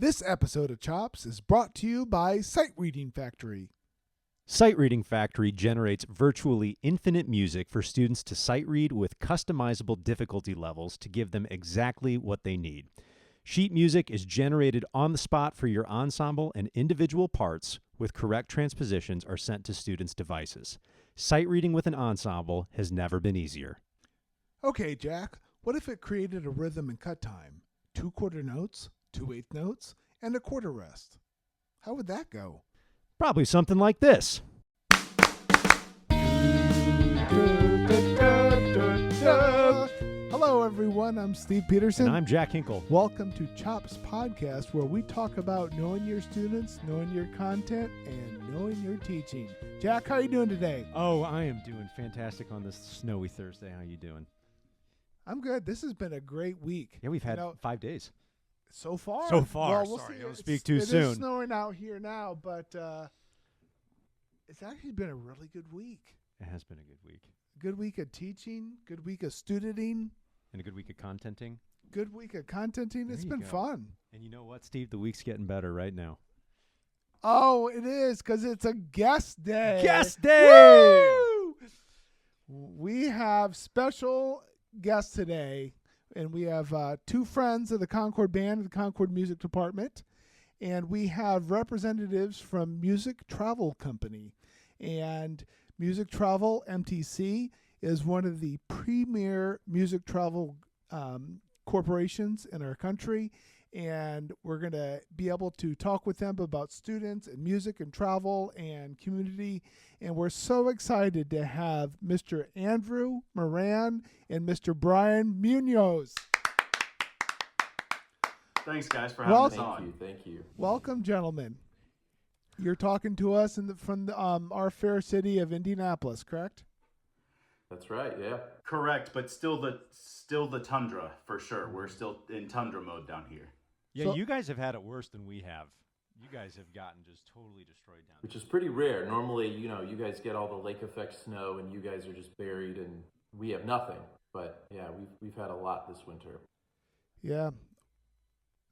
This episode of Chops is brought to you by Sight Reading Factory. Sight Reading Factory generates virtually infinite music for students to sight read with customizable difficulty levels to give them exactly what they need. Sheet music is generated on the spot for your ensemble, and individual parts with correct transpositions are sent to students' devices. Sight reading with an ensemble has never been easier. Okay, Jack, what if it created a rhythm and cut time? 2 quarter notes, 2/8 notes, and a quarter rest. How would that go? Probably something like this. Hello, everyone. I'm Steve Peterson. And I'm Jack Hinkle. Welcome to Chops Podcast, where we talk about knowing your students, knowing your content, and knowing your teaching. Jack, how are you doing today? Oh, I am doing fantastic on this snowy Thursday. How you doing? I'm good. This has been a great week. Yeah, we've had 5 days. So far. So far. Well, we'll Sorry, see. don't speak too soon. It is snowing out here now, but it's actually been a really good week. It has been a good week. Good week of teaching, good week of studenting. And a good week of contenting. Good week of contenting. It's been fun. And you know what, Steve? The week's getting better right now. Oh, it is, because it's a guest day. Guest day! Woo! We have special guests today, and we have 2 friends of the Concord Band and the Concord Music Department, and we have representatives from Music Travel Company. And Music Travel, MTC, is one of the premier music travel corporations in our country, and we're going to be able to talk with them about students and music and travel and community. And we're so excited to have Mr. Andrew Moran and Mr. Bryan Munoz. Thanks, guys, for having us on. Thank you. Welcome, gentlemen. You're talking to us from our fair city of Indianapolis, correct? That's right, yeah. Correct, but still the tundra for sure. We're still in tundra mode down here. Yeah, So- you guys have had it worse than we have. You guys have gotten just totally destroyed down Which is pretty rare. Normally, you guys get all the lake effect snow and you guys are just buried and we have nothing. But yeah, we've had a lot this winter. Yeah.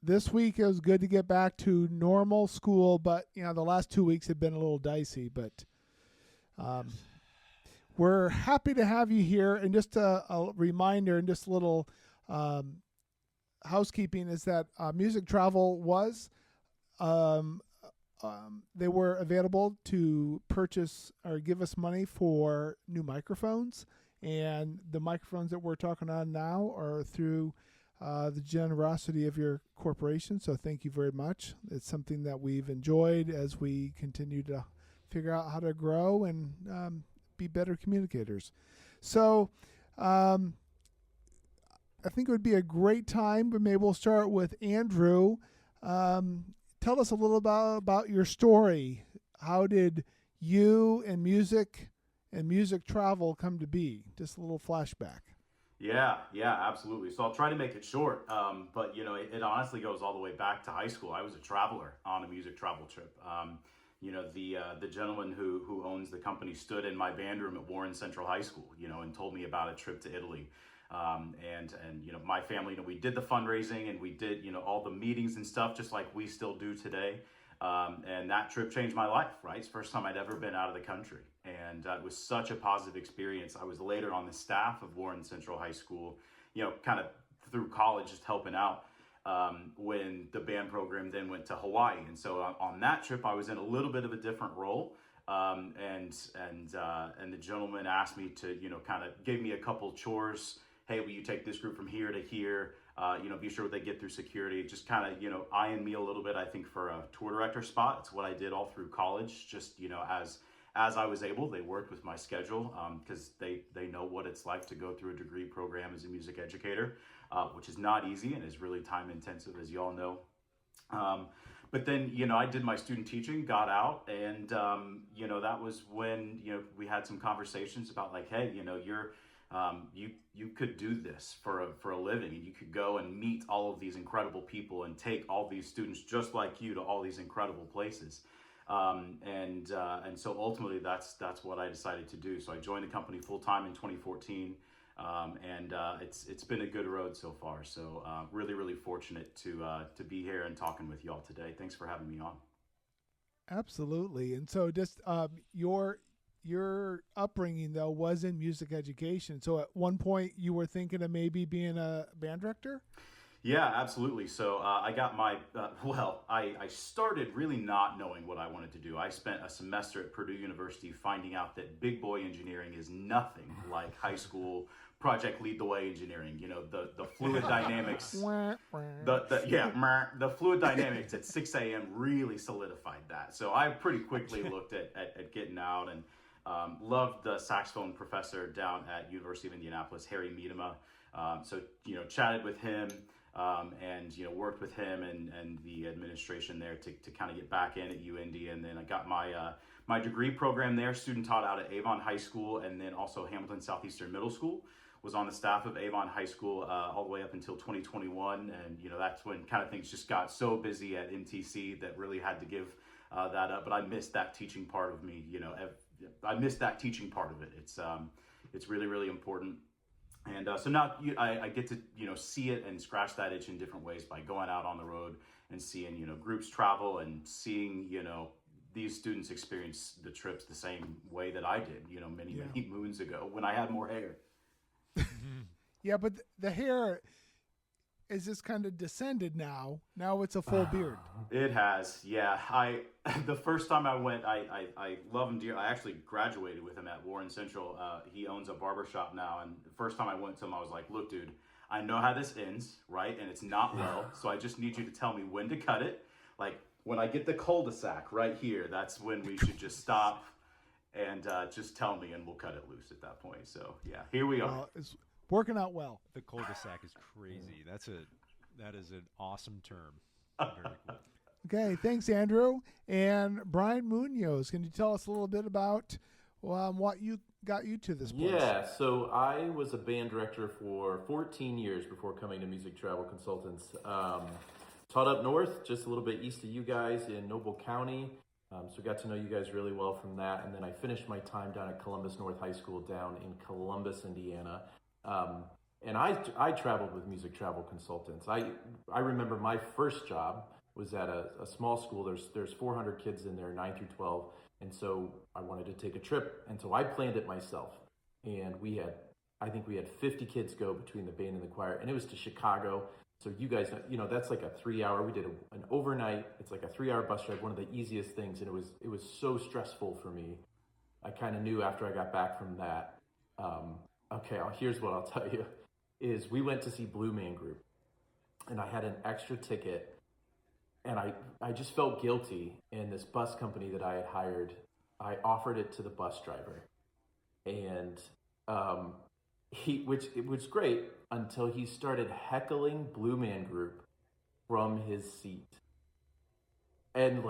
This week it was good to get back to normal school, but the last 2 weeks have been a little dicey. But we're happy to have you here. And just a reminder and just a little housekeeping is that Music Travel was they were available to purchase or give us money for new microphones, and the microphones that we're talking on now are through the generosity of your corporation. So thank you very much. It's something that we've enjoyed as we continue to figure out how to grow and be better communicators. So I think it would be a great time, but maybe we'll start with Andrew. Tell us a little about your story. How did you and music travel come to be? Just a little flashback. Yeah, absolutely. So I'll try to make it short, but it honestly goes all the way back to high school. I was a traveler on a music travel trip. The gentleman who owns the company stood in my band room at Moran Central High School, and told me about a trip to Italy. And my family, we did the fundraising and we did, all the meetings and stuff, just like we still do today. And that trip changed my life, right? It's the first time I'd ever been out of the country. And it was such a positive experience. I was later on the staff of Warren Central High School, kind of through college, just helping out when the band program then went to Hawaii. And so on that trip, I was in a little bit of a different role. And the gentleman asked me to, kind of gave me a couple chores. Hey, will you take this group from here to here? Be sure they get through security. Just kind of, eyeing me a little bit, I think, for a tour director spot. It's what I did all through college. Just, as I was able, they worked with my schedule because they know what it's like to go through a degree program as a music educator, which is not easy and is really time intensive, as you all know. But then, I did my student teaching, got out, and, that was when, we had some conversations about like, hey, you could do this for a living, and you could go and meet all of these incredible people and take all these students just like you to all these incredible places. And so ultimately that's what I decided to do. So I joined the company full time in 2014. It's been a good road so far. So really, really fortunate to be here and talking with you all today. Thanks for having me on. Absolutely. And so just your upbringing though was in music education. So at one point you were thinking of maybe being a band director? Yeah, absolutely. So I got my, I started really not knowing what I wanted to do. I spent a semester at Purdue University finding out that big boy engineering is nothing like high school project lead the way engineering. You know, the fluid dynamics, the fluid dynamics at 6 a.m. really solidified that. So I pretty quickly looked at getting out and loved the saxophone professor down at University of Indianapolis, Harry Miedema. So, chatted with him. And worked with him and the administration there to kind of get back in at UIndy, and then I got my degree program there. Student taught out at Avon High School, and then also Hamilton Southeastern Middle School. Was on the staff of Avon High School all the way up until 2021, and that's when kind of things just got so busy at MTC that really had to give that up. But I missed that teaching part of me. I missed that teaching part of it. It's really, really important. And so now I get to see it and scratch that itch in different ways by going out on the road and seeing groups travel and seeing these students experience the trips the same way that I did many moons ago when I had more hair. Yeah, but the hair is just kind of descended now. Now it's a full beard. It has, yeah. The first time I went, I love him dear. I actually graduated with him at Warren Central. He owns a barbershop now, and the first time I went to him, I was like, look, dude, I know how this ends, right? And it's not well, so I just need you to tell me when to cut it. Like, when I get the cul-de-sac right here, that's when we should just stop and just tell me, and we'll cut it loose at that point. So, yeah, here we are. It's working out well. The cul-de-sac is crazy. That is an awesome term. Very cool. Okay, thanks, Andrew. And Bryan Munoz, can you tell us a little bit about what got you to this place? Yeah, so I was a band director for 14 years before coming to Music Travel Consultants. Taught up north, just a little bit east of you guys in Noble County. So got to know you guys really well from that. And then I finished my time down at Columbus North High School down in Columbus, Indiana. And I traveled with Music Travel Consultants. I remember my first job was at a small school. There's 400 kids in there, 9 through 12. And so I wanted to take a trip. And so I planned it myself. And I think we had 50 kids go between the band and the choir. And it was to Chicago. So you guys, that's like a 3-hour. We did an overnight. It's like a 3-hour bus ride, one of the easiest things. And it was so stressful for me. I kind of knew after I got back from that. Okay, here's what I'll tell you, is we went to see Blue Man Group, and I had an extra ticket, and I just felt guilty, and this bus company that I had hired, I offered it to the bus driver, and it was great until he started heckling Blue Man Group from his seat, and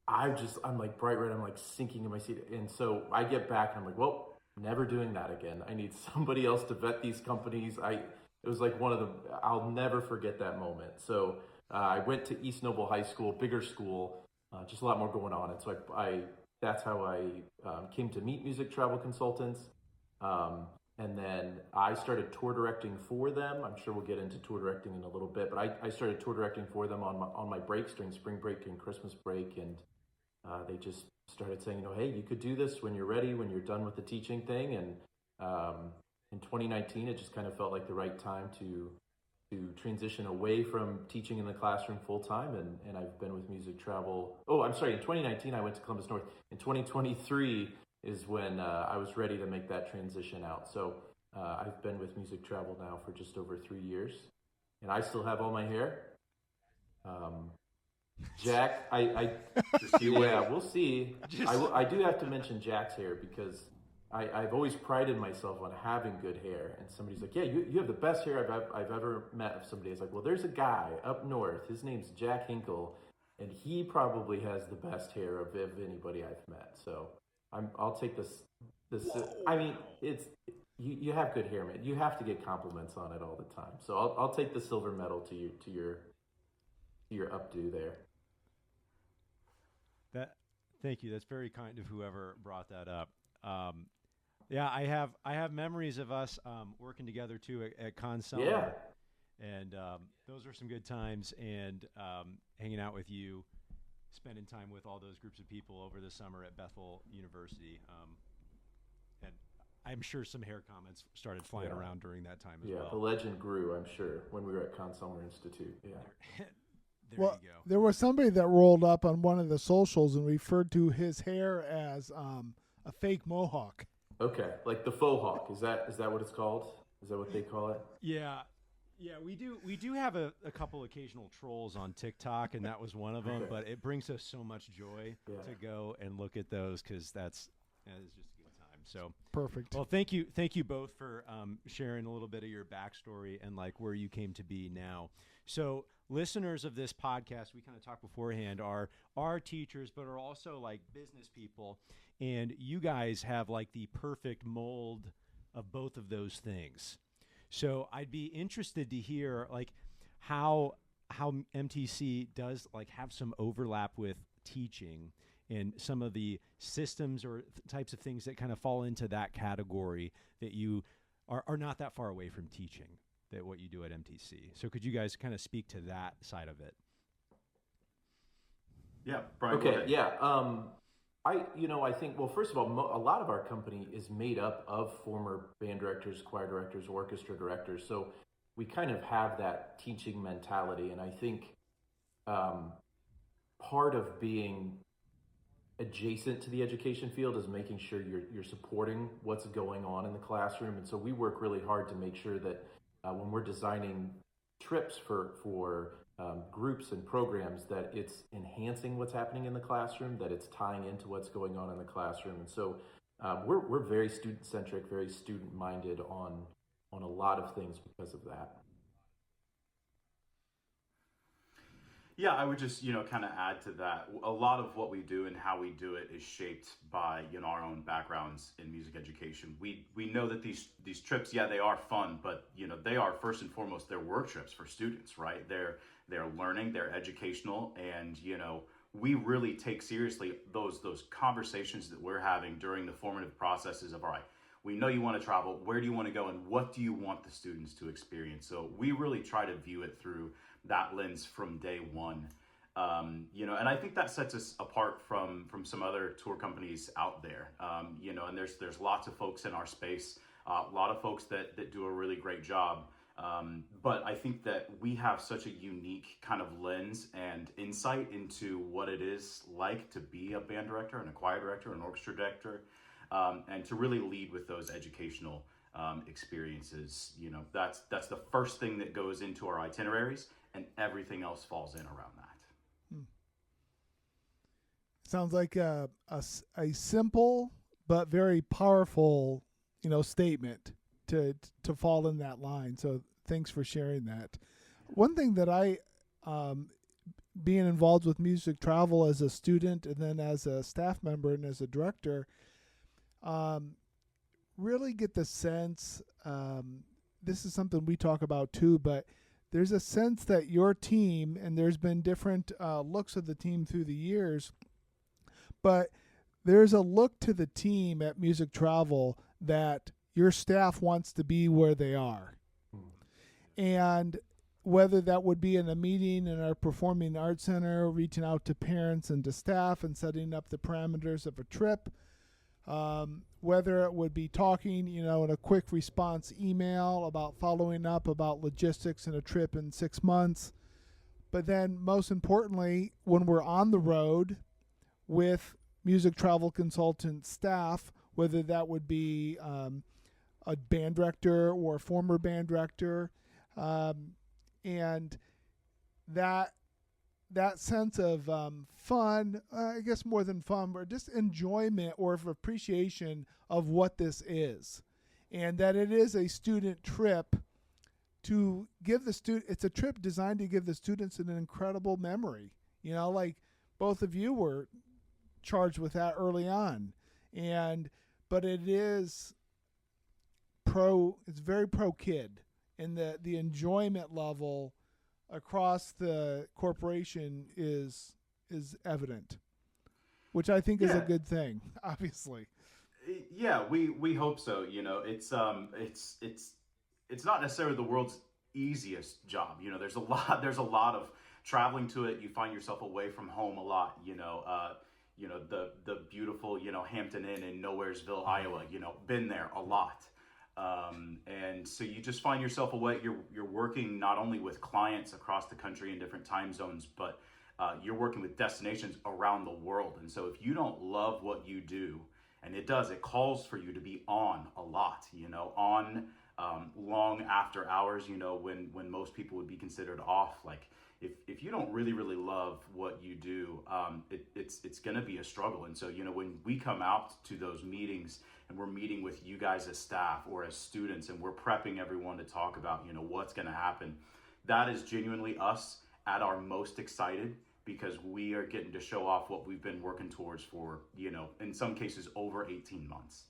I'm like bright red, I'm like sinking in my seat, and so I get back, and I'm like, well, never doing that again. I need somebody else to vet these companies. It was like I'll never forget that moment. So I went to East Noble High School, bigger school, just a lot more going on. And so that's how I came to meet Music Travel Consultants. And then I started tour directing for them. I'm sure we'll get into tour directing in a little bit, but I started tour directing for them on my breaks during spring break and Christmas break. And they just started saying, hey, you could do this when you're ready, when you're done with the teaching thing. And in 2019, it just kind of felt like the right time to transition away from teaching in the classroom full time. And I've been with Music Travel. Oh, I'm sorry. In 2019, I went to Columbus North. In 2023 is when I was ready to make that transition out. So I've been with Music Travel now for just over 3 years, and I still have all my hair. Jack, we'll see. I do have to mention Jack's hair because I've always prided myself on having good hair. And somebody's like, yeah, you have the best hair I've ever met of somebody. It's like, well, there's a guy up north. His name's Jack Hinkle, and he probably has the best hair of anybody I've met. So I'll take this. I mean, you have good hair, man. You have to get compliments on it all the time. So I'll take the silver medal to your updo there. Thank you. That's very kind of whoever brought that up. Yeah, I have memories of us working together too at Con Summer. Yeah. And those were some good times, and hanging out with you, spending time with all those groups of people over the summer at Bethel University. And I'm sure some hair comments started flying around during that time as well. Yeah, the legend grew, I'm sure, when we were at Con Summer Institute. Yeah. There you go. There was somebody that rolled up on one of the socials and referred to his hair as a fake mohawk. Okay, like the faux hawk. Is that what it's called? Is that what they call it? Yeah. Yeah, we do have a couple occasional trolls on TikTok, and that was one of them. But it brings us so much joy to go and look at those, because that is just a good time. So perfect. Well, thank you both for sharing a little bit of your backstory and like where you came to be now. So listeners of this podcast, we kind of talked beforehand, are teachers, but are also like business people, and you guys have like the perfect mold of both of those things. So I'd be interested to hear like how MTC does like have some overlap with teaching and some of the systems or types of things that kind of fall into that category that you are not that far away from teaching, that what you do at MTC. So could you guys kind of speak to that side of it? Yeah, Brian. Okay, yeah. I think, well, first of all, a lot of our company is made up of former band directors, choir directors, orchestra directors. So we kind of have that teaching mentality. And I think part of being adjacent to the education field is making sure you're supporting what's going on in the classroom. And so we work really hard to make sure that when we're designing trips for groups and programs, that it's enhancing what's happening in the classroom, that it's tying into what's going on in the classroom. And so we're very student-centric, very student-minded on a lot of things because of that. Yeah, I would just, kind of add to that. A lot of what we do and how we do it is shaped by, our own backgrounds in music education. We know that these trips, they are fun, but, they are first and foremost, they're work trips for students, right? They're learning, they're educational, and, we really take seriously those conversations that we're having during the formative processes of, all right, we know you want to travel, where do you want to go, and what do you want the students to experience? So we really try to view it through that lens from day one. And I think that sets us apart from some other tour companies out there. And there's lots of folks in our space, a lot of folks that do a really great job. But I think that we have such a unique kind of lens and insight into what it is like to be a band director and a choir director, an orchestra director, and to really lead with those educational experiences. That's the first thing that goes into our itineraries, and everything else falls in around that. Sounds like a simple but very powerful, statement to fall in that line. So thanks for sharing that. One thing that I, being involved with music travel as a student and then as a staff member and as a director, really get the sense, this is something we talk about too, but there's a sense that your team, and there's been different looks of the team through the years, but there's a look to the team at Music Travel that your staff wants to be where they are. And whether that would be in a meeting in our Performing Arts Center, reaching out to parents and to staff and setting up the parameters of a trip, whether it would be talking, in a quick response email about following up about logistics in a trip in 6 months. But then most importantly, when we're on the road with music travel consultant staff, whether that would be a band director or a former band director, and that sense of fun, I guess more than fun, but just enjoyment or of appreciation of what this is, and that it is a student trip to give the student. It's a trip designed to give the students an incredible memory. Like both of you were charged with that early on, but it is it's very pro kid, and the enjoyment level across the corporation is evident, which I think is a good thing, obviously. Yeah, we hope so. You know, it's not necessarily the world's easiest job. You know, there's a lot of traveling to it. You find yourself away from home a lot. The beautiful Hampton Inn in Nowheresville, Iowa. Been there a lot. And so you just find yourself away. You're working not only with clients across the country in different time zones, but you're working with destinations around the world. And so if you don't love what you do, and it calls for you to be on a lot, on long after hours, when most people would be considered off. Like if you don't really, really love what you do, it's going to be a struggle. And so, when we come out to those meetings and we're meeting with you guys as staff or as students, and we're prepping everyone to talk about, what's going to happen, that is genuinely us at our most excited, because we are getting to show off what we've been working towards for, in some cases over 18 months.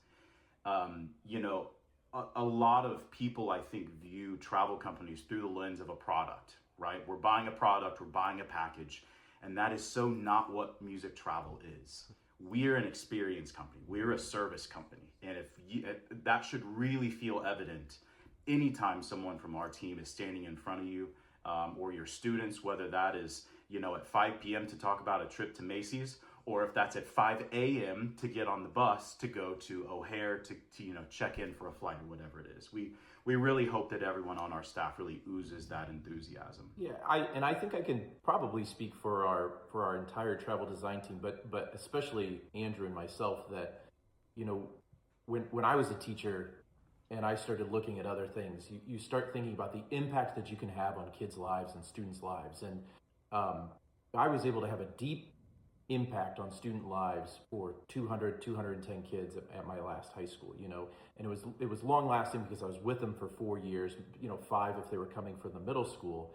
A lot of people, I think, view travel companies through the lens of a product, right? We're buying a product, we're buying a package, and that is so not what music travel is. We're an experience company. We're a service company. And that should really feel evident anytime someone from our team is standing in front of you, or your students, whether that is, at 5 p.m. to talk about a trip to Macy's, or if that's at 5 a.m. to get on the bus to go to O'Hare to check in for a flight or whatever it is. We really hope that everyone on our staff really oozes that enthusiasm. Yeah, I think I can probably speak for our entire travel design team, but especially Andrew and myself, that when I was a teacher and I started looking at other things, you start thinking about the impact that you can have on kids' lives and students' lives. And I was able to have a deep impact on student lives for 210 kids at my last high school, and it was long lasting because I was with them for 4 years, 5 if they were coming from the middle school.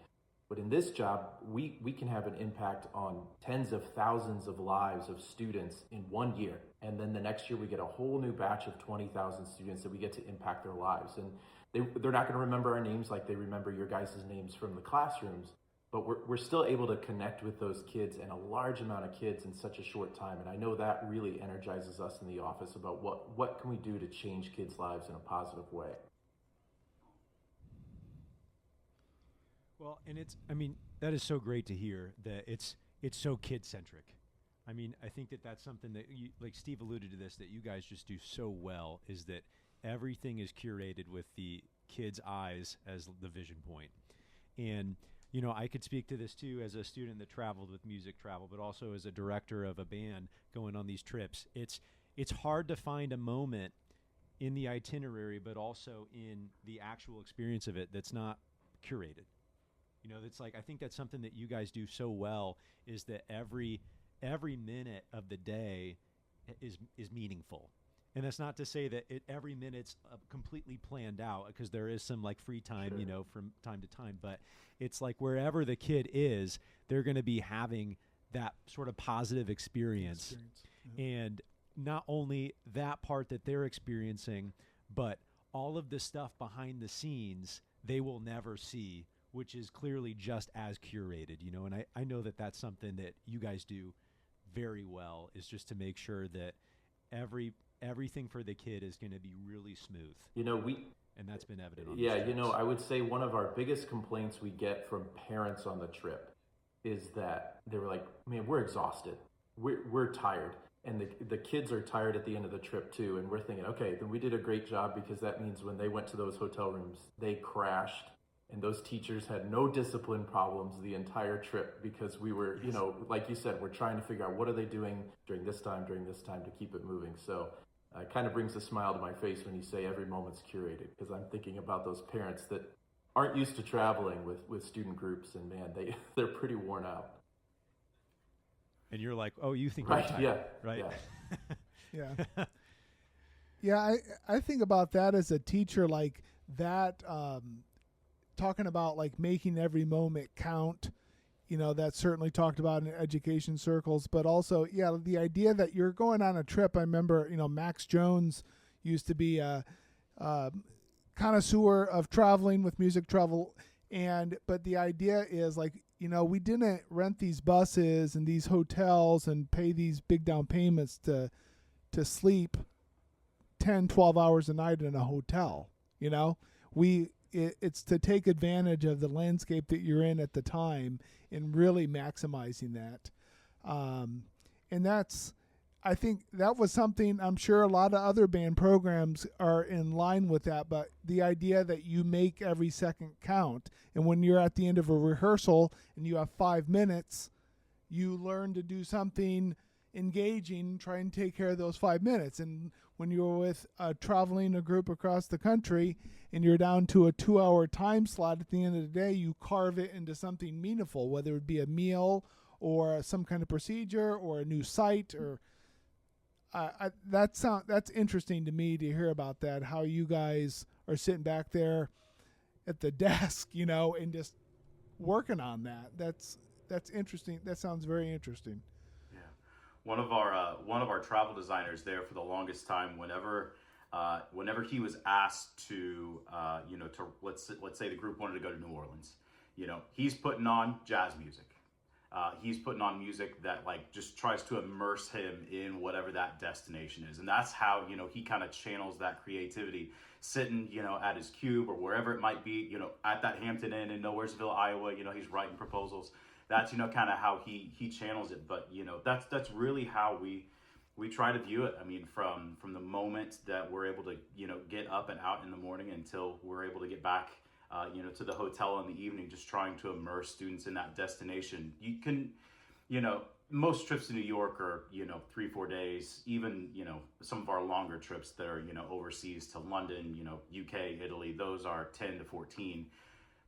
But in this job, we can have an impact on tens of thousands of lives of students in 1 year. And then the next year we get a whole new batch of 20,000 students that we get to impact their lives. And they're not going to remember our names like they remember your guys' names from the classrooms, but we're still able to connect with those kids and a large amount of kids in such a short time. And I know that really energizes us in the office about what can we do to change kids' lives in a positive way. Well, and that is so great to hear that it's so kid-centric. I think that's something that like Steve alluded to this, that you guys just do so well, is that everything is curated with the kids' eyes as the vision point. And I could speak to this too as a student that traveled with music travel, but also as a director of a band going on these trips. It's hard to find a moment in the itinerary, but also in the actual experience of it that's not curated. It's like, I think that's something that you guys do so well, is that every minute of the day is meaningful. And that's not to say that every minute's completely planned out, because there is some like free time, Sure. From time to time. But it's like wherever the kid is, they're going to be having that sort of positive experience. Yeah. And not only that part that they're experiencing, but all of the stuff behind the scenes they will never see, which is clearly just as curated, And I know that that's something that you guys do very well, is just to make sure that everything for the kid is going to be really smooth. And that's been evident on Yeah, these trips. I would say one of our biggest complaints we get from parents on the trip is that they were like, man, we're exhausted. We're tired. And the kids are tired at the end of the trip too. And we're thinking, okay, then we did a great job, because that means when they went to those hotel rooms, they crashed. And those teachers had no discipline problems the entire trip, because we were, like you said, we're trying to figure out what are they doing during this time to keep it moving. So it kind of brings a smile to my face when you say every moment's curated, because I'm thinking about those parents that aren't used to traveling with student groups, and man, they're pretty worn out. And you're like, oh, you think Right? we're tired, Yeah. right? Yeah. Yeah. Yeah, I think about that as a teacher, like that, talking about like making every moment count, that's certainly talked about in education circles, but also, the idea that you're going on a trip. I remember, Max Jones used to be a connoisseur of traveling with music travel. But the idea is like, we didn't rent these buses and these hotels and pay these big down payments to sleep 10, 12 hours a night in a hotel. You know, it's to take advantage of the landscape that you're in at the time and really maximizing that. And I think that was something, I'm sure a lot of other band programs are in line with that, but the idea that you make every second count, and when you're at the end of a rehearsal and you have 5 minutes, you learn to do something engaging, try and take care of those 5 minutes. And when you're with traveling a group across the country and you're down to a 2-hour time slot at the end of the day, you carve it into something meaningful, whether it be a meal or some kind of procedure or a new site. Or that's interesting to me to hear about that, how you guys are sitting back there at the desk, you know, and just working on that. That's interesting. That sounds very interesting. Yeah, one of our travel designers there for the longest time, whenever he was asked to let's say the group wanted to go to New Orleans, you know, he's putting on jazz music. He's putting on music that like just tries to immerse him in whatever that destination is. And that's how, you know, he kind of channels that creativity, sitting, you know, at his cube or wherever it might be, you know, at that Hampton Inn in Nowheresville, Iowa, you know, he's writing proposals. That's, you know, kind of how he channels it. But, you know, that's really how we try to view it. I mean, from the moment that we're able to, you know, get up and out in the morning until we're able to get back to the hotel in the evening, just trying to immerse students in that destination. You can, you know, most trips to New York are, you know, 3-4 days, even, you know, some of our longer trips that are, you know, overseas to London, you know, UK, Italy, those are 10 to 14.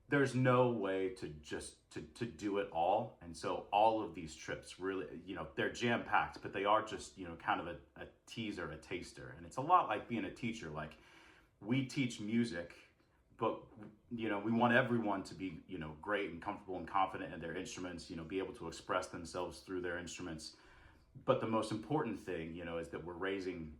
There's no way to just to do it all. And so all of these trips really, you know, they're jam packed, but they are just, you know, kind of a teaser, a taster. And it's a lot like being a teacher. Like, we teach music, but, you know, we want everyone to be, you know, great and comfortable and confident in their instruments, you know, be able to express themselves through their instruments. But the most important thing, you know, is that we're raising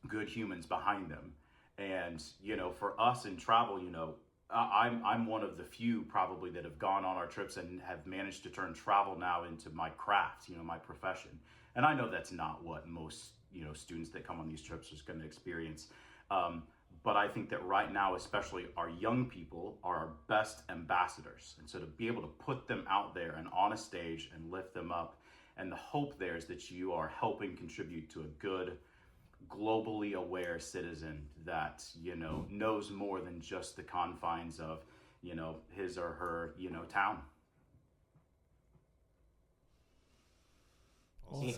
good humans behind them. And, you know, for us in travel, you know, I'm one of the few probably that have gone on our trips and have managed to turn travel now into my craft, you know, my profession. And I know that's not what most, you know, students that come on these trips is going to experience. But I think that right now, especially our young people, are our best ambassadors. And so to be able to put them out there and on a stage and lift them up, and the hope there is that you are helping contribute to a good, globally aware citizen that, you know, knows more than just the confines of, you know, his or her, you know, town.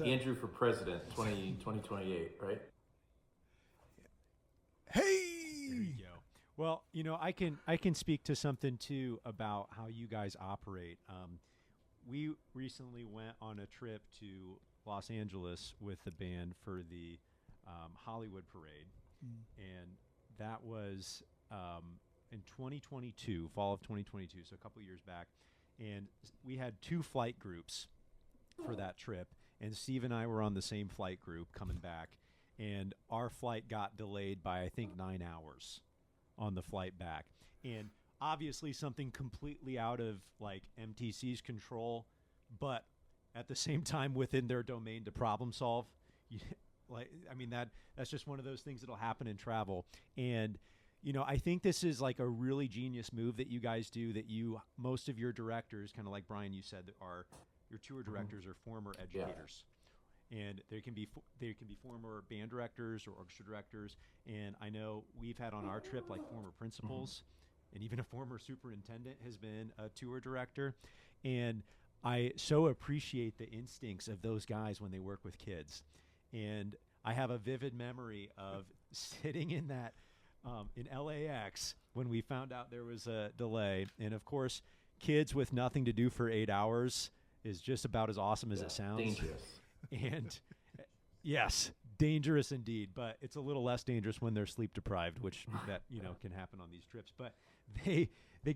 Andrew for president 2028, right? Hey, there you go. Well, you know, I can speak to something too about how you guys operate. We recently went on a trip to Los Angeles with the band for the Hollywood Parade, and that was in 2022, fall of 2022, so a couple years back. And we had 2 flight groups for that trip, and Steve and I were on the same flight group coming back, and our flight got delayed by, I think, 9 hours on the flight back. And obviously something completely out of like MTC's control, but at the same time within their domain to problem solve. That's just one of those things that'll happen in travel. And, you know, I think this is like a really genius move that you guys do, that most of your directors, kind of like Bryan, you said, that are your tour directors are former educators. Yeah. And they can be former band directors or orchestra directors. And I know we've had on our trip like former principals, and even a former superintendent has been a tour director. And I so appreciate the instincts of those guys when they work with kids. And I have a vivid memory of sitting in that in LAX when we found out there was a delay. And of course, kids with nothing to do for 8 hours is just about as awesome as it sounds. Dangerous. And yes, dangerous indeed. But it's a little less dangerous when they're sleep deprived, which that, you know, can happen on these trips. But they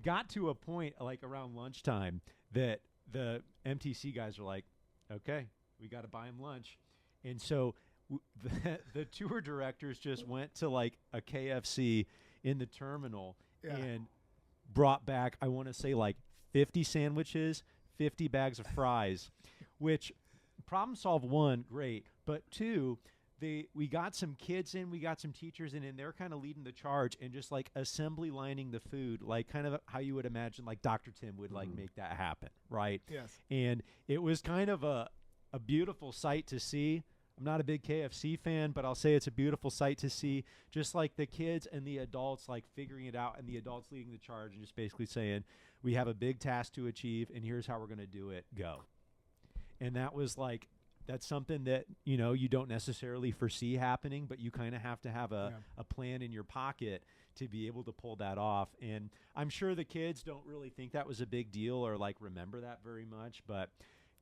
got to a point like around lunchtime that the MTC guys are like, okay, we got to buy them lunch. And so the tour directors just went to like a KFC in the terminal and brought back, I want to say like 50 sandwiches, 50 bags of fries, which problem solve, 1, great. But 2, we got some kids in, we got some teachers in, and they're kind of leading the charge and just like assembly lining the food, like kind of how you would imagine like Dr. Tim would like make that happen, right? Yes. And it was kind of a beautiful sight to see. I'm not a big KFC fan, but I'll say it's a beautiful sight to see, just like the kids and the adults like figuring it out, and the adults leading the charge and just basically saying, we have a big task to achieve and here's how we're going to do it, go. And that was like, that's something that, you know, you don't necessarily foresee happening, but you kind of have to have a plan in your pocket to be able to pull that off. And I'm sure the kids don't really think that was a big deal or like remember that very much, but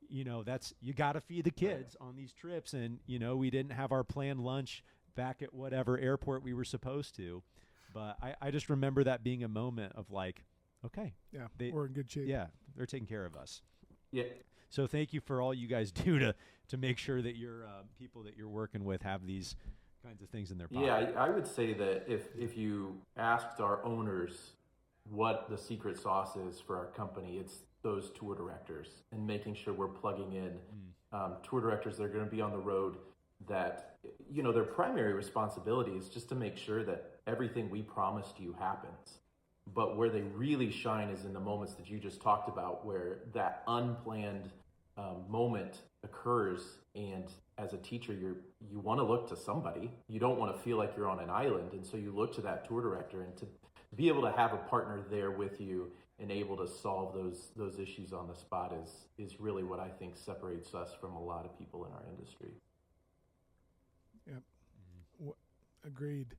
you know, you got to feed the kids on these trips. And, you know, we didn't have our planned lunch back at whatever airport we were supposed to. But I just remember that being a moment of like, okay. Yeah, we're in good shape. Yeah, they're taking care of us. Yeah. So thank you for all you guys do to make sure that your people that you're working with have these kinds of things in their pocket. Yeah, I would say that if you asked our owners what the secret sauce is for our company, it's those tour directors and making sure we're plugging in tour directors that are going to be on the road, that, you know, their primary responsibility is just to make sure that everything we promised you happens. But where they really shine is in the moments that you just talked about, where that unplanned moment occurs, and as a teacher, you want to look to somebody. You don't want to feel like you're on an island, and so you look to that tour director, and to be able to have a partner there with you and able to solve those issues on the spot is really what I think separates us from a lot of people in our industry. Yep. Agreed.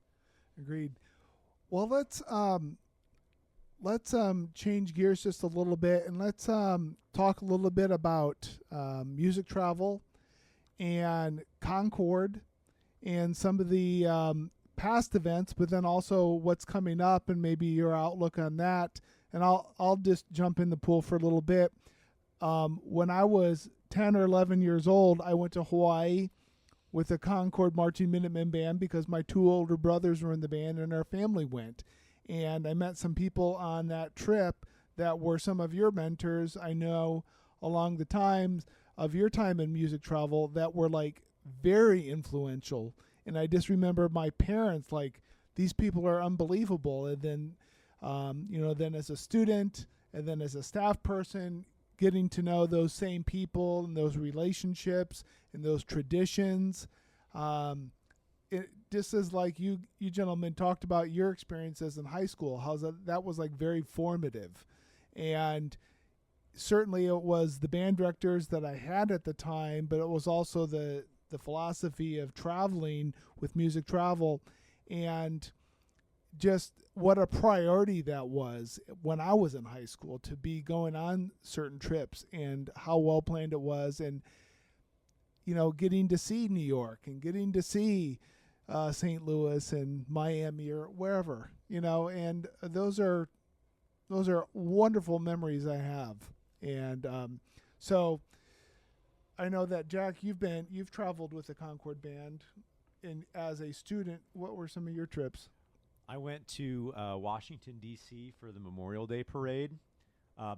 Well, let's change gears just a little bit, and let's talk a little bit about music travel and Concord and some of the past events, but then also what's coming up and maybe your outlook on that. And I'll just jump in the pool for a little bit. When I was 10 or 11 years old, I went to Hawaii with the Concord Marching Minutemen Band because my two older brothers were in the band and our family went. And I met some people on that trip that were some of your mentors, I know, along the times of your time in music travel, that were like very influential. And I just remember my parents like, these people are unbelievable. And then, then as a student and then as a staff person, getting to know those same people and those relationships and those traditions. Just as like you gentlemen talked about your experiences in high school, how that was like very formative. And certainly it was the band directors that I had at the time, but it was also the philosophy of traveling with music travel, and just what a priority that was when I was in high school to be going on certain trips, and how well planned it was. And, you know, getting to see New York and getting to see St. Louis and Miami or wherever, you know, and those are wonderful memories I have. And so I know that Jack, you've traveled with the Concord Band, and as a student, what were some of your trips? I went to Washington, D.C. for the Memorial Day Parade.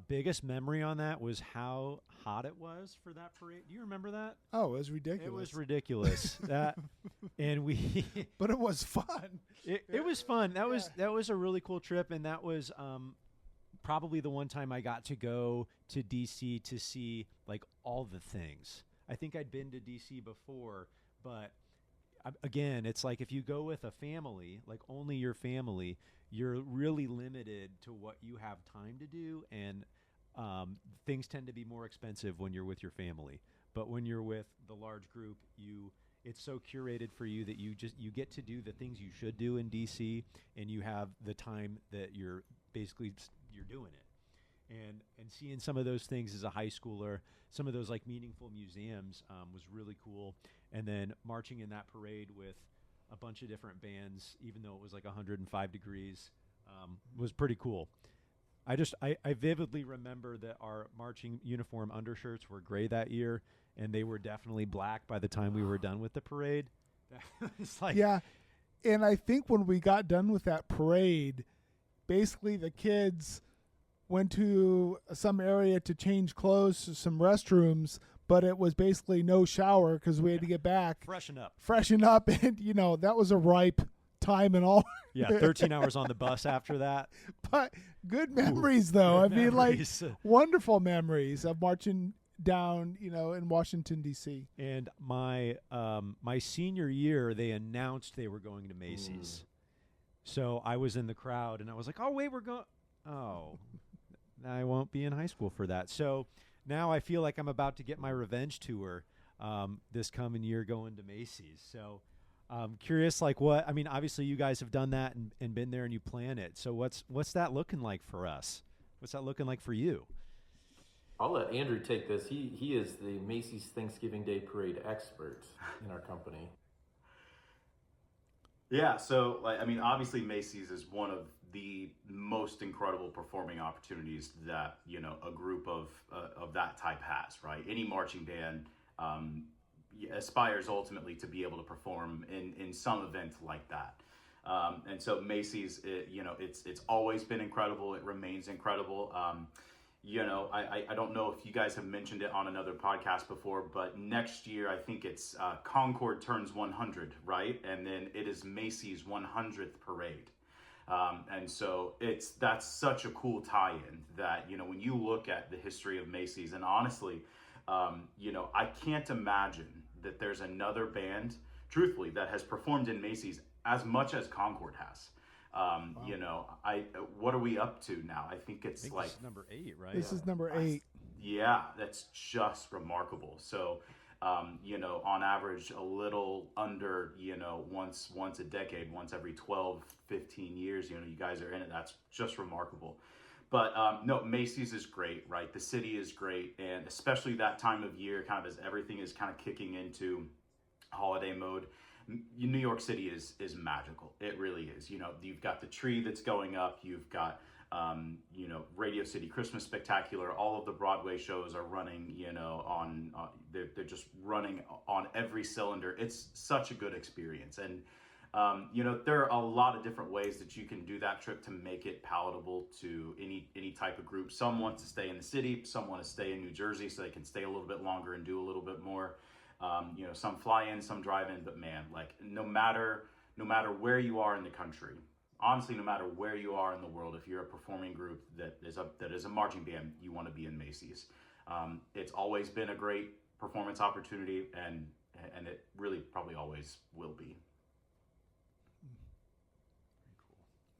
Biggest memory on that was how hot it was for that parade. Do you remember that? Oh, it was ridiculous. It was ridiculous. But it was fun. It was fun. That was a really cool trip, and that was probably the one time I got to go to D.C. to see like all the things. I think I'd been to D.C. before, but again, it's like if you go with a family, like only your family, you're really limited to what you have time to do, and things tend to be more expensive when you're with your family. But when you're with the large group, it's so curated for you that you get to do the things you should do in DC, and you have the time that you're doing it. And seeing some of those things as a high schooler, some of those like meaningful museums was really cool. And then marching in that parade with a bunch of different bands, even though it was like 105 degrees, was pretty cool. I vividly remember that our marching uniform undershirts were gray that year, and they were definitely black by the time we were done with the parade. It's like, yeah, and I think when we got done with that parade, basically the kids went to some area to change clothes to some restrooms, but it was basically no shower because we had to get back, Freshen up. and that was a ripe time and all. Yeah, 13 hours on the bus after that. But good memories, though. Good I mean, like memories. wonderful memories of marching down, in Washington D.C. And my senior year, they announced they were going to Macy's. So I was in the crowd, and I was like, "Oh wait, we're going." Oh, I won't be in high school for that. So now I feel like I'm about to get my revenge tour this coming year, going to Macy's. So I'm curious, like what? I mean, obviously you guys have done that and been there, and you plan it. So what's that looking like for us? What's that looking like for you? I'll let Andrew take this. He is the Macy's Thanksgiving Day Parade expert in our company. Yeah, so obviously Macy's is one of the most incredible performing opportunities that a group of that type has, right? Any marching band aspires ultimately to be able to perform in some event like that. And so Macy's, it's always been incredible. It remains incredible. I don't know if you guys have mentioned it on another podcast before, but next year I think it's Concord turns 100, right? And then it is Macy's 100th parade. And so that's such a cool tie-in that, when you look at the history of Macy's, and honestly, I can't imagine that there's another band, truthfully, that has performed in Macy's as much as Concord has. Wow. What are we up to now? I think it's this is number 8, right? This is number 8. Yeah, that's just remarkable. So, on average, a little under, once a decade, once every 12, 15 years, you guys are in it. That's just remarkable. But no, Macy's is great, right? The city is great. And especially that time of year, kind of as everything is kind of kicking into holiday mode, New York City is magical. It really is. You've got the tree that's going up. You've got, Radio City Christmas Spectacular. All of the Broadway shows are running, they're just running on every cylinder. It's such a good experience. And, there are a lot of different ways that you can do that trip to make it palatable to any type of group. Some want to stay in the city. Some want to stay in New Jersey so they can stay a little bit longer and do a little bit more. Some fly in, some drive in, but man, like no matter where you are in the country, honestly, no matter where you are in the world, if you're a performing group that is a marching band, you want to be in Macy's. It's always been a great performance opportunity, and it really probably always will be.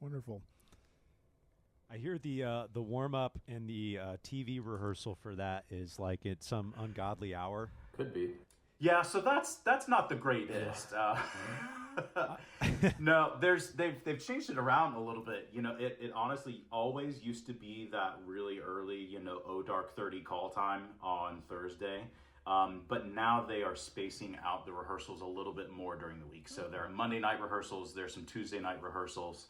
Wonderful. I hear the warm up and the TV rehearsal for that is like at some ungodly hour. Could be. Yeah, so that's not the greatest. No, they've changed it around a little bit. It honestly always used to be that really early, dark 30 call time on Thursday. But now they are spacing out the rehearsals a little bit more during the week. So there are Monday night rehearsals, there's some Tuesday night rehearsals.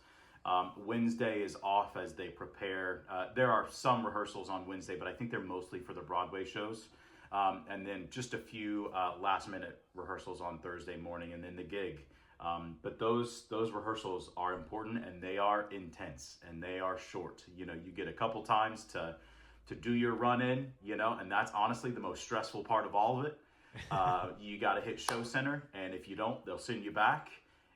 Wednesday is off as they prepare. There are some rehearsals on Wednesday, but I think they're mostly for the Broadway shows. And then just a few last minute rehearsals on Thursday morning, and then the gig. But those rehearsals are important, and they are intense, and they are short. You get a couple times to do your run in, and that's honestly the most stressful part of all of it. You got to hit show center, and if you don't, they'll send you back,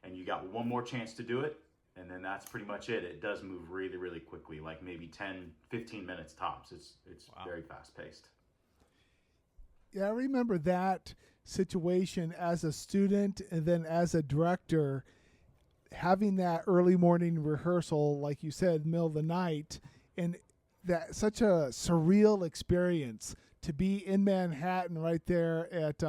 and you got one more chance to do it. And then that's pretty much it. It does move really, really quickly, like maybe 10, 15 minutes tops. It's Wow. Very fast paced. Yeah, I remember that situation as a student and then as a director, having that early morning rehearsal, like you said, middle of the night, and that such a surreal experience to be in Manhattan right there at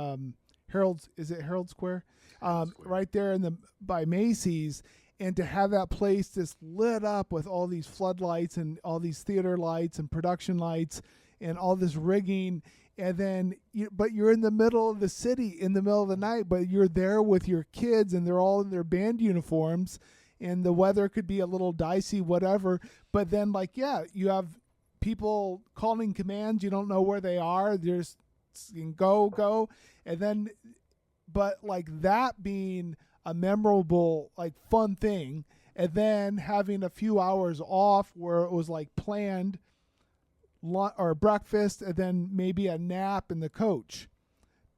Herald Square? Right there by Macy's, and to have that place just lit up with all these floodlights and all these theater lights and production lights and all this rigging. And then, but you're in the middle of the city in the middle of the night, but you're there with your kids and they're all in their band uniforms and the weather could be a little dicey, whatever. But then you have people calling commands. You don't know where they are. There's go. And then, but that being a memorable, fun thing. And then having a few hours off where it was planned, or breakfast, and then maybe a nap in the coach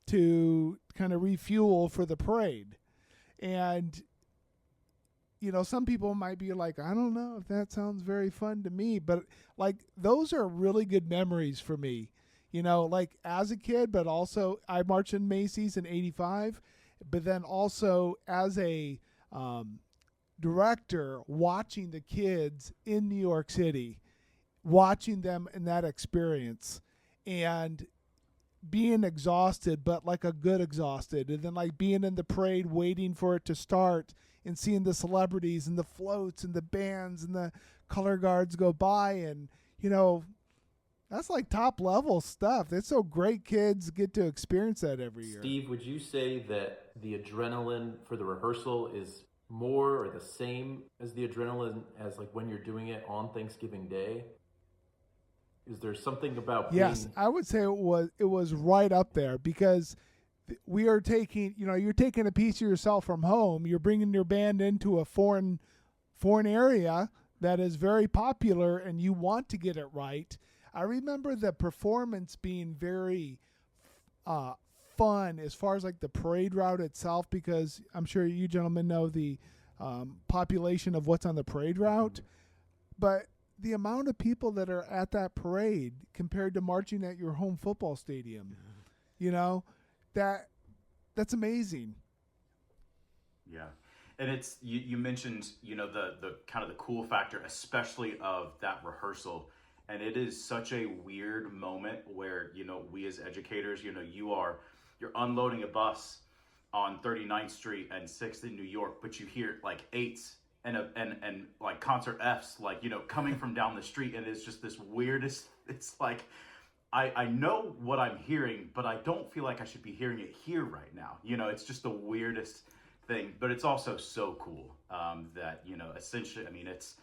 to kind of refuel for the parade. And some people might be like, I don't know if that sounds very fun to me, but like those are really good memories for me. Like as a kid, but also I marched in Macy's in '85, but then also as a director, watching the kids in New York City, watching them in that experience, and being exhausted, but like a good exhausted, and then like being in the parade waiting for it to start and seeing the celebrities and the floats and the bands and the color guards go by, and that's like top level stuff. It's so great kids get to experience that every year. Steve, would you say that the adrenaline for the rehearsal is more or the same as the adrenaline as like when you're doing it on Thanksgiving Day? Is there something about Yes, I would say it was right up there, because we are taking, you're taking a piece of yourself from home. You're bringing your band into a foreign area that is very popular, and you want to get it right. I remember the performance being very fun as far as like the parade route itself, because I'm sure you gentlemen know the population of what's on the parade route, but the amount of people that are at that parade compared to marching at your home football stadium, that's amazing. Yeah. And it's, you mentioned, the kind of the cool factor, especially of that rehearsal. And it is such a weird moment where, we as educators, you're unloading a bus on 39th Street and 6th in New York, but you hear like 8s and like concert F's, like, coming from down the street. And it's just this weirdest, it's like, I know what I'm hearing, but I don't feel like I should be hearing it here right now. It's just the weirdest thing, but it's also so cool that, essentially, I mean, it's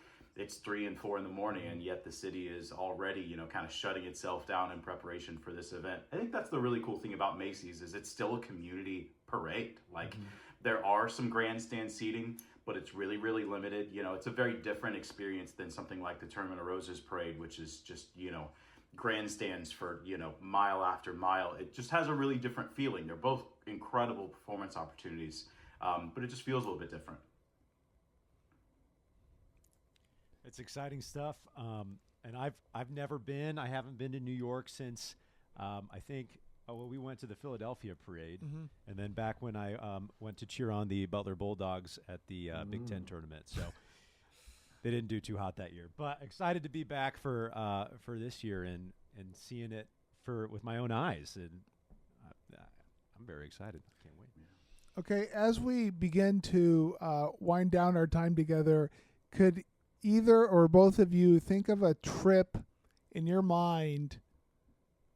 3 and 4 in the morning, and yet the city is already, kind of shutting itself down in preparation for this event. I think that's the really cool thing about Macy's, is it's still a community parade. Like, there are some grandstand seating, but it's really, really limited. It's a very different experience than something like the Tournament of Roses parade, which is just, grandstands for, mile after mile. It just has a really different feeling. They're both incredible performance opportunities, but it just feels a little bit different. It's exciting stuff. And I've never been. I haven't been to New York since I think we went to the Philadelphia parade, and then back when I went to cheer on the Butler Bulldogs at the Big Ten tournament. So they didn't do too hot that year. But excited to be back for this year and seeing it with my own eyes, and I'm very excited. I can't wait. Okay, as we begin to wind down our time together, could either or both of you think of a trip in your mind,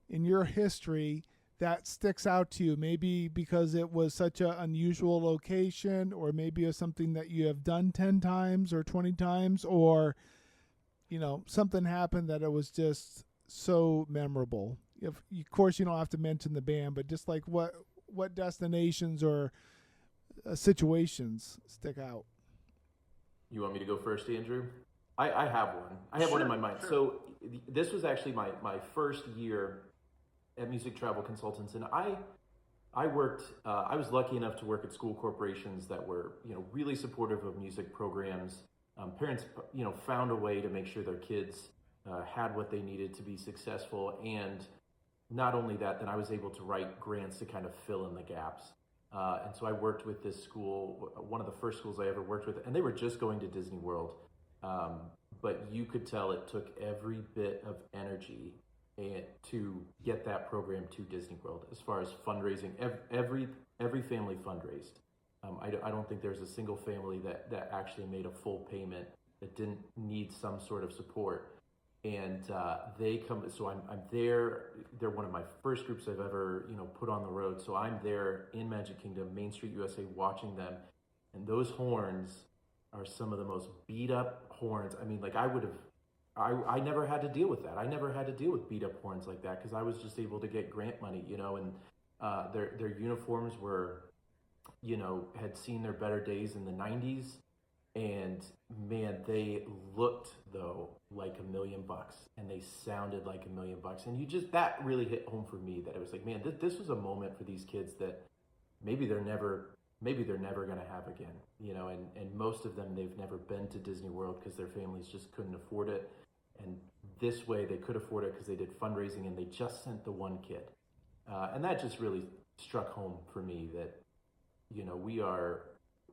in your history, that sticks out to you? Maybe because it was such an unusual location, or maybe it's something that you have done 10 times or 20 times, or, something happened that it was just so memorable. Of course, you don't have to mention the band, but just like what destinations or situations stick out? You want me to go first, Andrew? I have one. I have one in my mind. Sure. So this was actually my first year at Music Travel Consultants, and I worked. I was lucky enough to work at school corporations that were really supportive of music programs. Parents found a way to make sure their kids had what they needed to be successful, and not only that, then I was able to write grants to kind of fill in the gaps. And so I worked with this school, one of the first schools I ever worked with, and they were just going to Disney World. But you could tell it took every bit of energy to get that program to Disney World. As far as fundraising, every family fundraised. I don't think there's a single family that actually made a full payment that didn't need some sort of support. And they come, so I'm there. They're one of my first groups I've ever put on the road. So I'm there in Magic Kingdom, Main Street USA, watching them, and those horns are some of the most beat up horns. I mean, like I never had to deal with that. I never had to deal with beat up horns like that, because I was just able to get grant money, and their uniforms were, had seen their better days in the 90s. And man, they looked though like $1,000,000, and they sounded like $1,000,000. And that really hit home for me, that it was like, man, this was a moment for these kids that maybe they're never going to have again, and most of them, they've never been to Disney World because their families just couldn't afford it. And this way they could afford it because they did fundraising, and they just sent the one kid. And that just really struck home for me that, we are,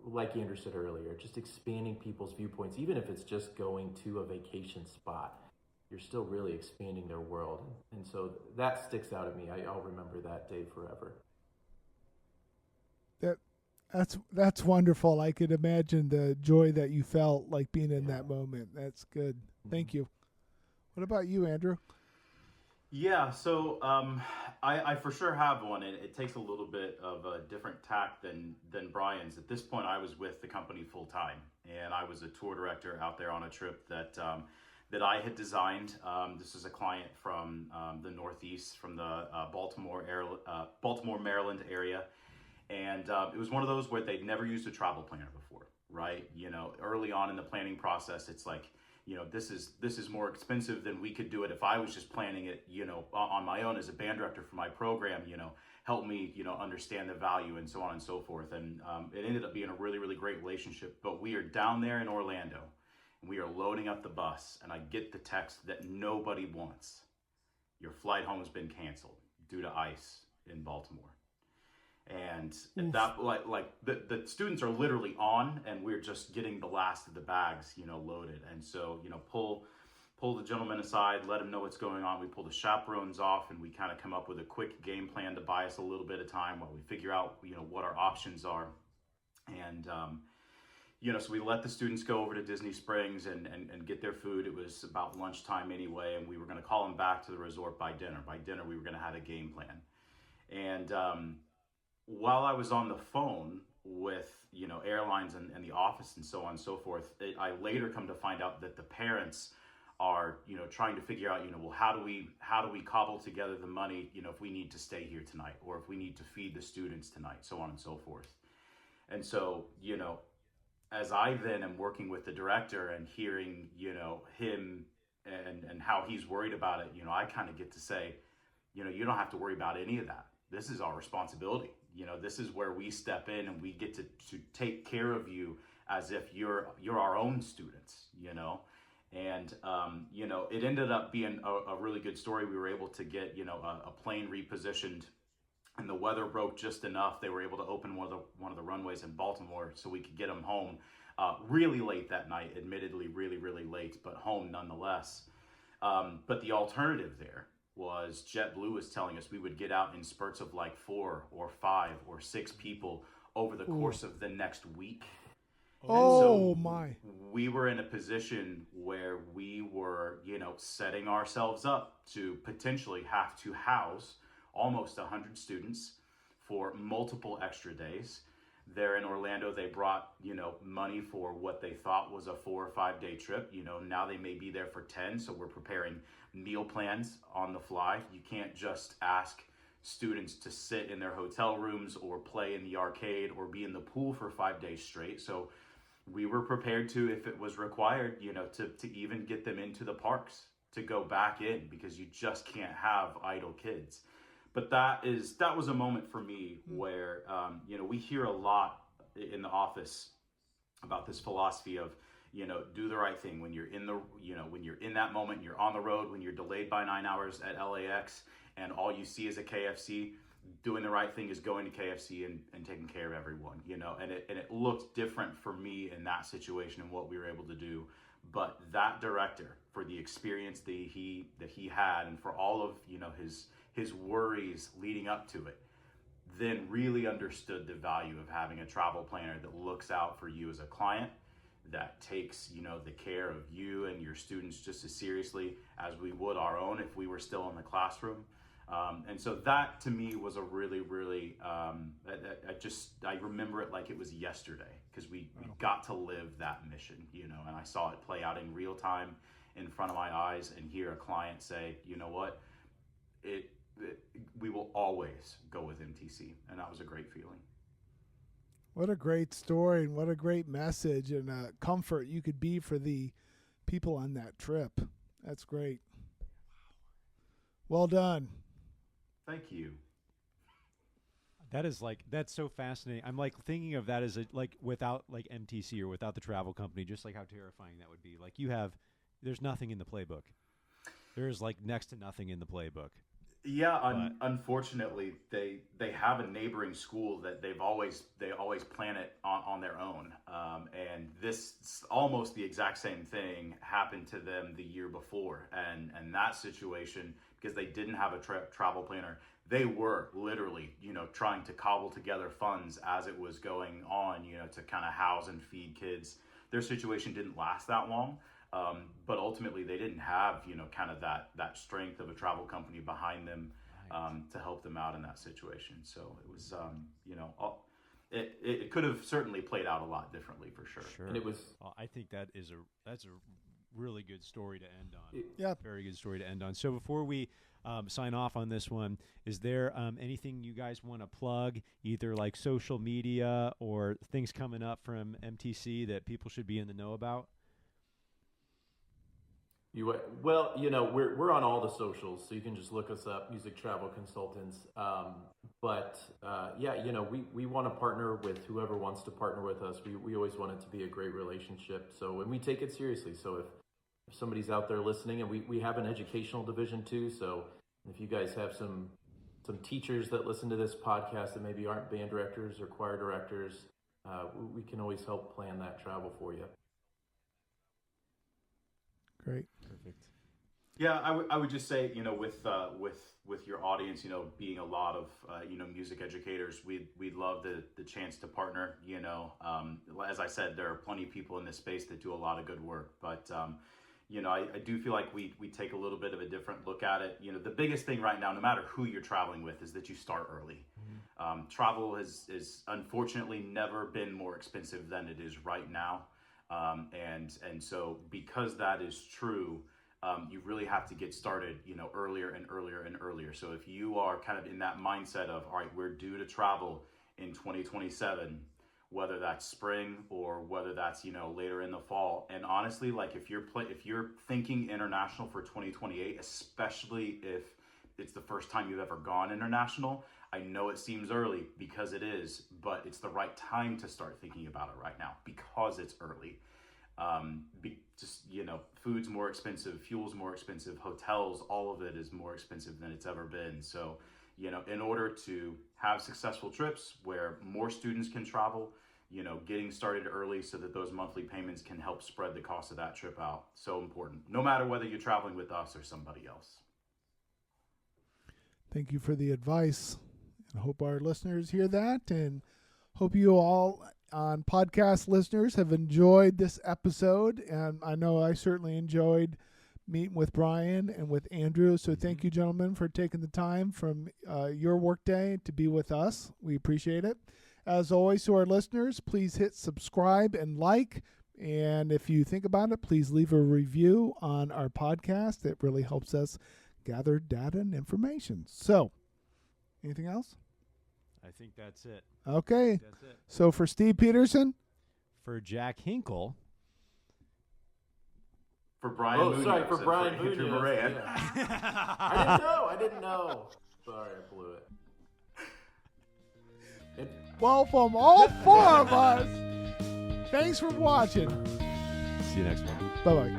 like Andrew said earlier, just expanding people's viewpoints. Even if it's just going to a vacation spot, you're still really expanding their world. And so that sticks out at me. I'll remember that day forever. That's wonderful. I could imagine the joy that you felt like being in that moment. That's good. Thank you. What about you, Andrew? Yeah, so I for sure have one, and it takes a little bit of a different tack than Bryan's. At this point, I was with the company full time, and I was a tour director out there on a trip that I had designed. This is a client from the Northeast, from the Baltimore, Maryland area, and it was one of those where they'd never used a travel planner before, right? Early on in the planning process, it's like, this is more expensive than we could do it if I was just planning it, on my own as a band director for my program, help me, understand the value and so on and so forth. And it ended up being a really, really great relationship. But we are down there in Orlando, and we are loading up the bus, and I get the text that nobody wants. Your flight home has been canceled due to ice in Baltimore. And that, like the students are literally on, and we're just getting the last of the bags, loaded. And so, pull the gentleman aside, let him know what's going on. We pull the chaperones off, and we kind of come up with a quick game plan to buy us a little bit of time while we figure out, what our options are. And, so we let the students go over to Disney Springs and get their food. It was about lunchtime anyway, and we were going to call them back to the resort by dinner. By dinner, we were going to have a game plan. And, while I was on the phone with, airlines and the office and so on and so forth, I later come to find out that the parents are, trying to figure out, well, how do we cobble together the money, if we need to stay here tonight, or if we need to feed the students tonight, so on and so forth. And so, as I then am working with the director and hearing, him and how he's worried about it, I kind of get to say, you don't have to worry about any of that. This is our responsibility. This is where we step in, and we get to take care of you as if you're our own students, and, it ended up being a really good story. We were able to get, a plane repositioned, and the weather broke just enough. They were able to open one of the runways in Baltimore so we could get them home really late that night, admittedly really, really late, but home nonetheless. But the alternative there was JetBlue was telling us we would get out in spurts of like 4 or 5 or 6 people over the course of the next week. Oh, so my. We were in a position where we were, setting ourselves up to potentially have to house almost 100 students for multiple extra days. There in Orlando, they brought, money for what they thought was a 4 or 5 day trip. Now they may be there for 10. So we're preparing meal plans on the fly. You can't just ask students to sit in their hotel rooms or play in the arcade or be in the pool for 5 days straight. So we were prepared to, if it was required, to even get them into the parks, to go back in, because you just can't have idle kids. But that was a moment for me where, we hear a lot in the office about this philosophy of, do the right thing when you're when you're in that moment, you're on the road, when you're delayed by 9 hours at LAX and all you see is a KFC. Doing the right thing is going to KFC and taking care of everyone, and it looked different for me in that situation and what we were able to do. But that director, for the experience that he had, and for all of his worries leading up to it, then really understood the value of having a travel planner that looks out for you as a client, that takes the care of you and your students just as seriously as we would our own if we were still in the classroom. And so that to me was a really, really, I remember it like it was yesterday, because we got to live that mission, and I saw it play out in real time in front of my eyes, and hear a client say, you know what, we will always go with MTC. And that was a great feeling. What a great story and what a great message and comfort you could be for the people on that trip. That's great. Well done. Thank you. That's so fascinating. I'm like thinking of that as without like MTC or without the travel company, just like how terrifying that would be. Like there's nothing in the playbook. There's like next to nothing in the playbook. Yeah, unfortunately, they have a neighboring school that they always plan it on their own, and this almost the exact same thing happened to them the year before, and that situation, because they didn't have a travel planner, they were literally trying to cobble together funds as it was going on, to kind of house and feed kids. Their situation didn't last that long. But ultimately they didn't have, kind of that strength of a travel company behind them, to help them out in that situation. So it was, it could have certainly played out a lot differently for sure. And it was, I think that's a really good story to end on. Yeah. Very good story to end on. So before we sign off on this one, is there anything you guys want to plug, either like social media or things coming up from MTC that people should be in the know about? We're on all the socials, so you can just look us up, Music Travel Consultants. We want to partner with whoever wants to partner with us. We always want it to be a great relationship. So, and we take it seriously. So if somebody's out there listening, and we have an educational division too. So if you guys have some teachers that listen to this podcast that maybe aren't band directors or choir directors, we can always help plan that travel for you. Great. Perfect. Yeah, I would just say, with your audience, being a lot of, music educators, we'd love the chance to partner, as I said, there are plenty of people in this space that do a lot of good work, but, I do feel like we take a little bit of a different look at it. The biggest thing right now, no matter who you're traveling with, is that you start early. Mm-hmm. Travel has unfortunately never been more expensive than it is right now. And so because that is true, you really have to get started, earlier and earlier and earlier. So if you are kind of in that mindset of, all right, we're due to travel in 2027, whether that's spring or whether that's, later in the fall. And honestly, like if you're thinking international for 2028, especially if it's the first time you've ever gone international, I know it seems early because it is, but it's the right time to start thinking about it right now because it's early. Food's more expensive, fuel's more expensive, hotels, all of it is more expensive than it's ever been. So, in order to have successful trips where more students can travel, getting started early so that those monthly payments can help spread the cost of that trip out. So important, no matter whether you're traveling with us or somebody else. Thank you for the advice. I hope our listeners hear that, and hope you all on podcast listeners have enjoyed this episode. And I know I certainly enjoyed meeting with Bryan and with Andrew. So thank you, gentlemen, for taking the time from your workday to be with us. We appreciate it. As always, to our listeners, please hit subscribe and like. And if you think about it, please leave a review on our podcast. It really helps us gather data and information. So, anything else? I think that's it. Okay. That's it. So for Steve Peterson, for Jack Hinkle, for Bryan Munoz, for Bryan Munoz. Moran. Yeah. I didn't know. Sorry, I blew it. well, from all four of us, thanks for watching. see you next one. Bye-bye.